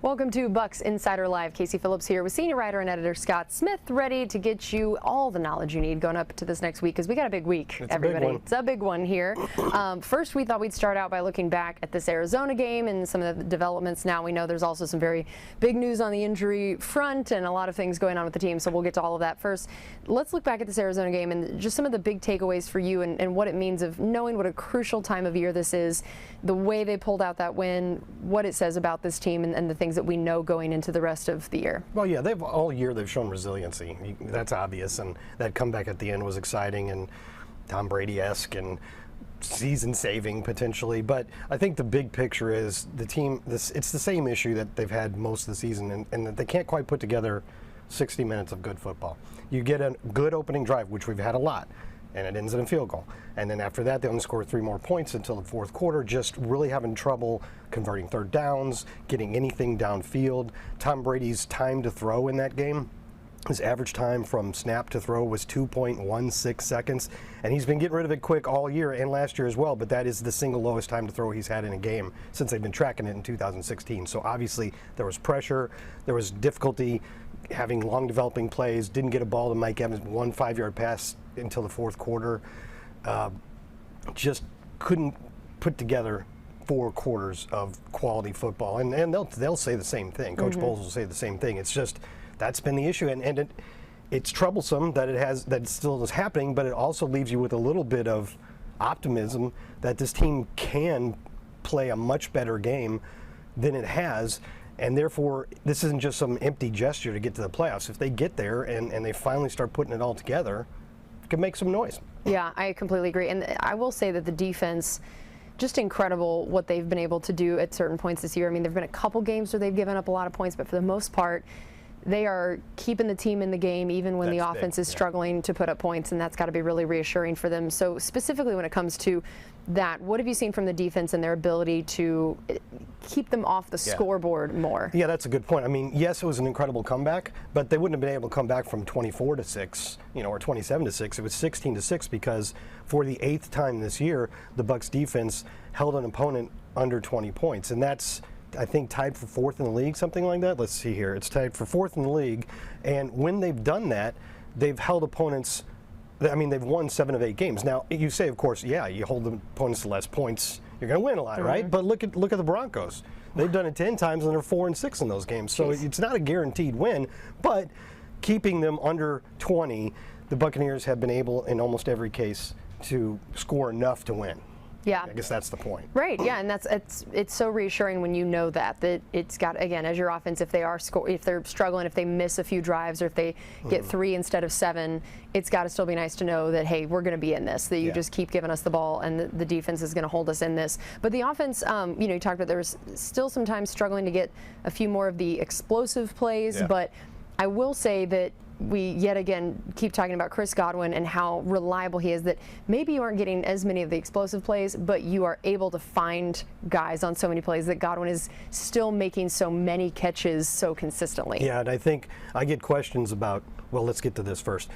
Welcome to Bucs Insider Live. Casey Phillips here with senior writer and editor Scott Smith, ready to get you all the knowledge you need going up to this next week, because we got a big week, everybody. It's a big one here. First, we thought we'd start out by looking back at this Arizona game and some of the developments. Now we know there's also some very big news on the injury front and a lot of things going on with the team, so we'll get to all of that. First, let's look back at this Arizona game and just some of the big takeaways for you and what it means of knowing what a crucial time of year this is, the way they pulled out that win, what it says about this team, and the things that we know going into the rest of the year. Well, yeah, all year they've shown resiliency. That's obvious, and that comeback at the end was exciting and Tom Brady-esque and season-saving potentially. But I think the big picture is the team. It's the same issue that they've had most of the season, and that they can't quite put together 60 minutes of good football. You get a good opening drive, which we've had a lot, and it ends in a field goal. And then after that, they only score 3 more points until the fourth quarter, just really having trouble converting third downs, getting anything downfield. Tom Brady's time to throw in that game, his average time from snap to throw was 2.16 seconds, and he's been getting rid of it quick all year and last year as well, but that is the single lowest time to throw he's had in a game since they've been tracking it in 2016. So obviously there was pressure, there was difficulty having long developing plays, didn't get a ball to Mike Evans, 1 5-yard pass until the fourth quarter. Just couldn't put together 4 quarters of quality football, and they'll say the same thing. Coach Bowles will say the same thing. It's just that's been the issue, and it's troublesome that it still is happening, but it also leaves you with a little bit of optimism that this team can play a much better game than it has. And therefore, this isn't just some empty gesture to get to the playoffs. If they get there and they finally start putting it all together, it could make some noise. Yeah, I completely agree. And I will say that the defense, just incredible what they've been able to do at certain points this year. I mean, there have been a couple games where they've given up a lot of points, but for the most part, they are keeping the team in the game even when the offense is struggling to put up points, and that's got to be really reassuring for them. So specifically when it comes to that, what have you seen from the defense and their ability to keep them off the scoreboard more? Yeah, that's a good point. I mean, yes, it was an incredible comeback, but they wouldn't have been able to come back from 24-6, or 27-6. It was 16-6 because for the 8th time this year, the Bucs defense held an opponent under 20 points, and that's, I think, tied for 4th in the league, something like that. Let's see here. It's tied for 4th in the league, and when they've done that, they've held opponents. I mean, they've won 7 of 8 games. Now, you say, of course, yeah, you hold the opponents to less points, you're going to win a lot, right? But look at the Broncos. They've done it 10 times, and they're 4-6 in those games. So it's not a guaranteed win, but keeping them under 20, the Buccaneers have been able, in almost every case, to score enough to win. Yeah, I guess that's the point. Right. Yeah, and it's so reassuring when you know that it's got, again, as your offense, if they're struggling, if they miss a few drives, or if they get 3 instead of 7, it's got to still be nice to know that, hey, we're going to be in this. That you just keep giving us the ball, and the defense is going to hold us in this. But the offense, you talked about there was still sometimes struggling to get a few more of the explosive plays. But I will say that we yet again keep talking about Chris Godwin and how reliable he is, that maybe you aren't getting as many of the explosive plays, but you are able to find guys on so many plays, that Godwin is still making so many catches so consistently. Yeah, and I think I get questions about, well, let's get to this first.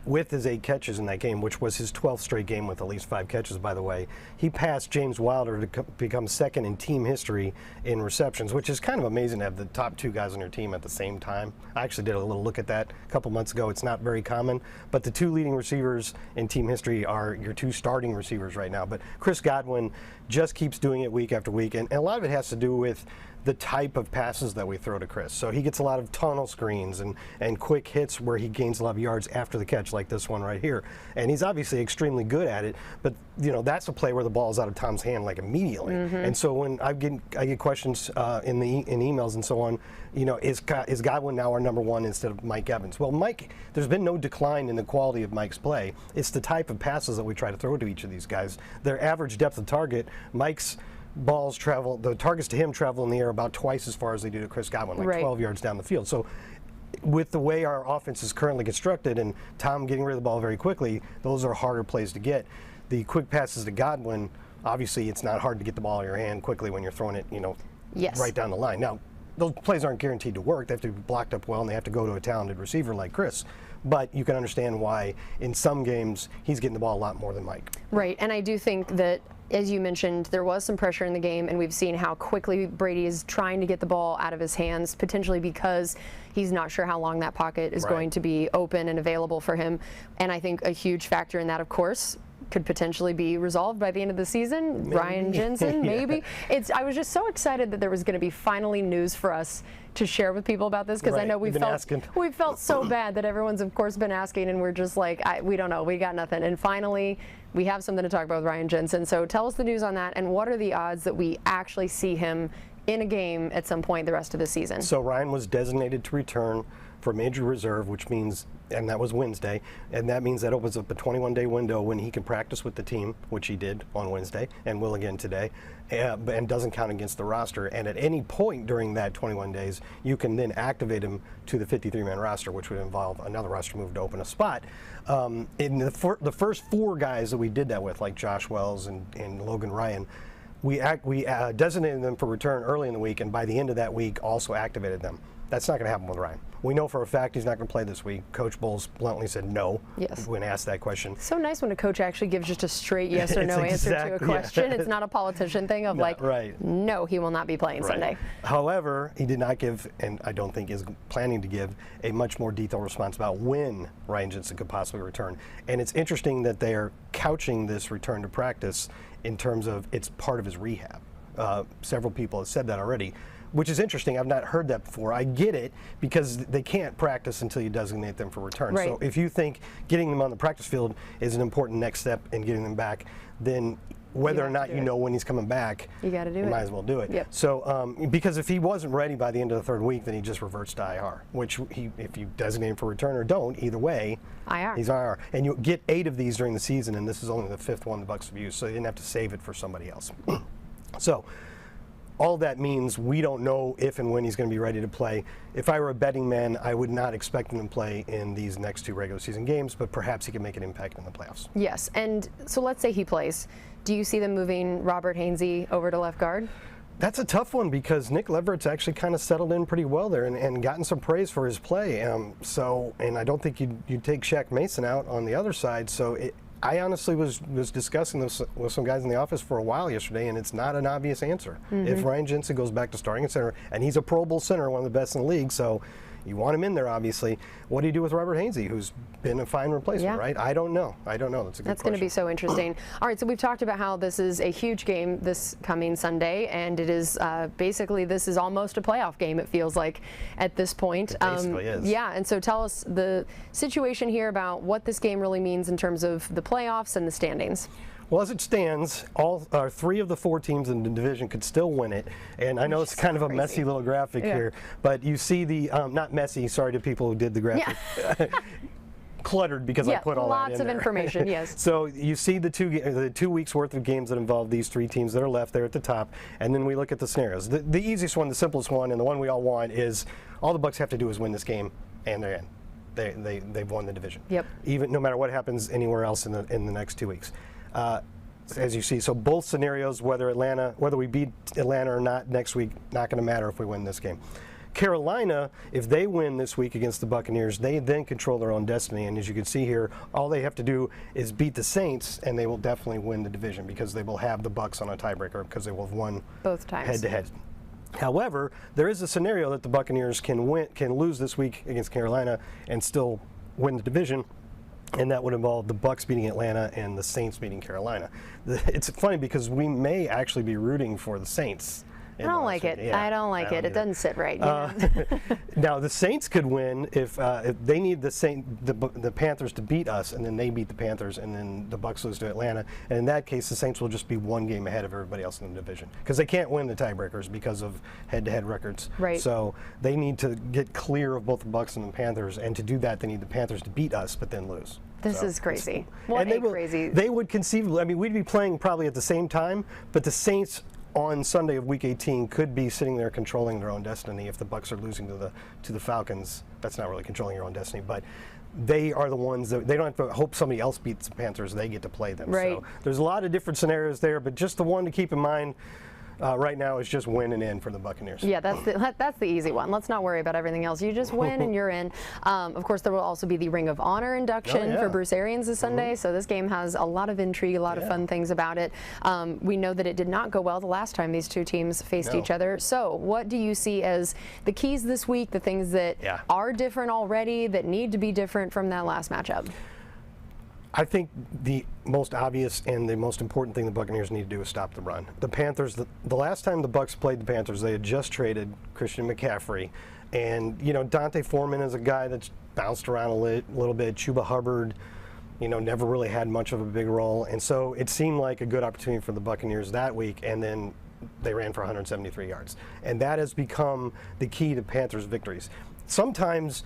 With his 8 catches in that game, which was his 12th straight game with at least 5 catches, by the way, he passed James Wilder to become 2nd in team history in receptions, which is kind of amazing to have the top 2 guys on your team at the same time. I actually did a little look at that a couple months ago. It's not very common, but the 2 leading receivers in team history are your 2 starting receivers right now. But Chris Godwin just keeps doing it week after week, and a lot of it has to do with the type of passes that we throw to Chris. So he gets a lot of tunnel screens and quick hits where he gains a lot of yards after the catch, like this one right here. And he's obviously extremely good at it, but that's a play where the ball is out of Tom's hand like immediately. And so when I get questions in emails and so on, is Godwin now our number 1 instead of Mike Evans? Well, there's been no decline in the quality of Mike's play. It's the type of passes that we try to throw to each of these guys. Their average depth of target, Mike's the targets to him travel in the air about twice as far as they do to Chris Godwin, like 12 yards down the field. So with the way our offense is currently constructed and Tom getting rid of the ball very quickly, those are harder plays to get. The quick passes to Godwin, obviously it's not hard to get the ball in your hand quickly when you're throwing it, right down the line. Now, those plays aren't guaranteed to work. They have to be blocked up well, and they have to go to a talented receiver like Chris. But you can understand why in some games he's getting the ball a lot more than Mike. Right, and I do think that as you mentioned, there was some pressure in the game, and we've seen how quickly Brady is trying to get the ball out of his hands, potentially because he's not sure how long that pocket is going to be open and available for him. And I think a huge factor in that, of course, could potentially be resolved by the end of the season. Maybe. Ryan Jensen, maybe. I was just so excited that there was going to be finally news for us to share with people about this, because I know we felt so bad that everyone's of course been asking, and we're just like, we don't know, we got nothing. And finally we have something to talk about with Ryan Jensen. So tell us the news on that, and what are the odds that we actually see him in a game at some point the rest of the season? So Ryan was designated to return for major reserve, which means, and that was Wednesday, and that means that opens up a 21-day window when he can practice with the team, which he did on Wednesday and will again today, and doesn't count against the roster. And at any point during that 21 days, you can then activate him to the 53-man roster, which would involve another roster move to open a spot. In the first 4 guys that we did that with, like Josh Wells and Logan Ryan, we designated them for return early in the week, and by the end of that week also activated them. That's not going to happen with Ryan. We know for a fact he's not going to play this week. Coach Bowles bluntly said no when asked that question. So nice when a coach actually gives just a straight yes or no answer to a question. It's not a politician thing of no, he will not be playing Sunday. However, he did not give, and I don't think is planning to give, a much more detailed response about when Ryan Jensen could possibly return. And it's interesting that they are couching this return to practice in terms of it's part of his rehab. Several people have said that already, which is interesting. I've not heard that before. I get it, because they can't practice until you designate them for return. Right. So if you think getting them on the practice field is an important next step in getting them back, then whether or not you know when he's coming back, you might as well do it. Yep. So because if he wasn't ready by the end of the 3rd week, then he just reverts to IR, which if you designate him for return or don't, either way, he's IR. And you get 8 of these during the season, and this is only the 5th one the Bucs have used, so you didn't have to save it for somebody else. So all that means we don't know if and when he's going to be ready to play. If I were a betting man, I would not expect him to play in these next 2 regular season games, but perhaps he can make an impact in the playoffs. Yes, and so let's say he plays. Do you see them moving Robert Hainsey over to left guard? That's a tough one, because Nick Leverett's actually kind of settled in pretty well there and gotten some praise for his play. And I don't think you'd take Shaq Mason out on the other side. So I honestly was discussing this with some guys in the office for a while yesterday, and it's not an obvious answer. If Ryan Jensen goes back to starting at center, and he's a Pro Bowl center, one of the best in the league, so you want him in there, obviously. What do you do with Robert Hainsey, who's been a fine replacement, right? I don't know. That's a good question. That's going to be so interesting. All right, so we've talked about how this is a huge game this coming Sunday, and it is basically, this is almost a playoff game, it feels like, at this point. It basically is. Yeah, and so tell us the situation here about what this game really means in terms of the playoffs and the standings. Well, as it stands, all 3 of the 4 teams in the division could still win it. And I know it's kind of a messy little graphic here, but you see the, not messy, sorry to people who did the graphic. Cluttered, because I put all that in lots of information, yes. So you see the 2 weeks worth of games that involve these 3 teams that are left there at the top, and then we look at the scenarios. The easiest one, the simplest one, and the one we all want is all the Bucs have to do is win this game, and they're in. They've won the division. Yep. Even no matter what happens anywhere else in the next 2 weeks. As you see, so both scenarios, whether we beat Atlanta or not next week, not going to matter if we win this game. Carolina, if they win this week against the Buccaneers, they then control their own destiny. And as you can see here, all they have to do is beat the Saints, and they will definitely win the division, because they will have the Bucs on a tiebreaker, because they will have won both times head-to-head. However, there is a scenario that the Buccaneers can lose this week against Carolina and still win the division. And that would involve the Bucs beating Atlanta and the Saints beating Carolina. It's funny, because we may actually be rooting for the Saints. I don't like it. Yeah, I don't like it. It doesn't sit right. Now the Saints could win if they need the Panthers to beat us, and then they beat the Panthers, and then the Bucs lose to Atlanta. And in that case, the Saints will just be 1 game ahead of everybody else in the division, because they can't win the tiebreakers because of head-to-head records. Right. So they need to get clear of both the Bucs and the Panthers, and to do that, they need the Panthers to beat us, but then lose. This is crazy. Crazy. They would conceivably. I mean, we'd be playing probably at the same time, but the Saints on Sunday of Week 18 could be sitting there controlling their own destiny if the Bucs are losing to the Falcons. That's not really controlling your own destiny, but they are the ones that they don't have to hope somebody else beats the Panthers. They get to play them. Right. So there's a lot of different scenarios there, but just the one to keep in mind. right now is just win and in for the Buccaneers. Yeah, that's the easy one. Let's not worry about everything else. You just win and you're in. Of course, there will also be the Ring of Honor induction for Bruce Arians this Sunday. So this game has a lot of intrigue, a lot of fun things about it. We know that it did not go well the last time these two teams faced each other. So what do you see as the keys this week, the things that are different already, that need to be different from that last matchup? I think the most obvious and the most important thing the Buccaneers need to do is stop the run. The Panthers, the last time the Bucs played the Panthers, they had just traded Christian McCaffrey. And, you know, Dante Foreman is a guy that's bounced around a little bit. Chuba Hubbard, you know, never really had much of a big role. And so it seemed like a good opportunity for the Buccaneers that week. And then they ran for 173 yards. And that has become the key to Panthers' victories. Sometimes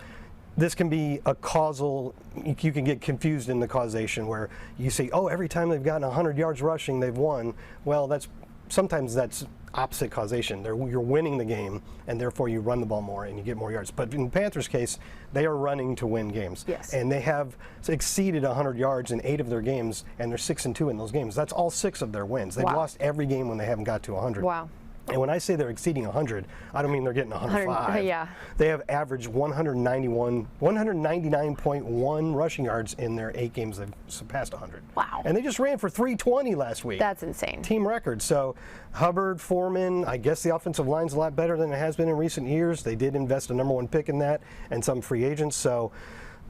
this can be a causal, you can get confused in the causation where you say, oh, every time they've gotten 100 yards rushing, they've won. Well, sometimes that's opposite causation. You're winning the game, and therefore you run the ball more and you get more yards. But in the Panthers' case, they are running to win games. Yes. And they have exceeded 100 yards in 8 of their games, and they're 6-2 in those games. That's all 6 of their wins. They've lost every game when they haven't got to 100. Wow. And when I say they're exceeding 100, I don't mean they're getting 105. Yeah. They have averaged 199.1 rushing yards in their 8 games they've surpassed 100. Wow. And they just ran for 320 last week. That's insane. Team record. So Hubbard, Foreman, I guess the offensive line's a lot better than it has been in recent years. They did invest a #1 pick in that and some free agents. So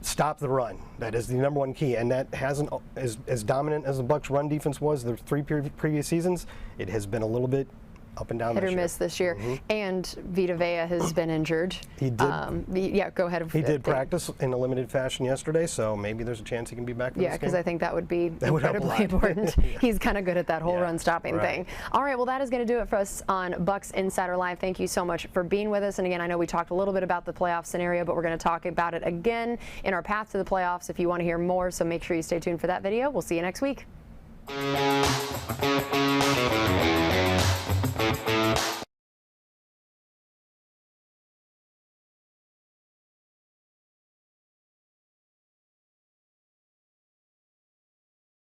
stop the run. That is the #1 key, and that hasn't, as dominant as the Bucs' run defense was the 3 previous seasons, it has been a little bit up and down hit or miss this year. And Vita Vea has been injured. He did. Yeah, go ahead. He did practice in a limited fashion yesterday, so maybe there's a chance he can be back for this game. Yeah, because I think that would be incredibly important. He's kind of good at that whole run-stopping thing. All right, well, that is going to do it for us on Bucs Insider Live. Thank you so much for being with us. And again, I know we talked a little bit about the playoff scenario, but we're going to talk about it again in our path to the playoffs if you want to hear more. So make sure you stay tuned for that video. We'll see you next week.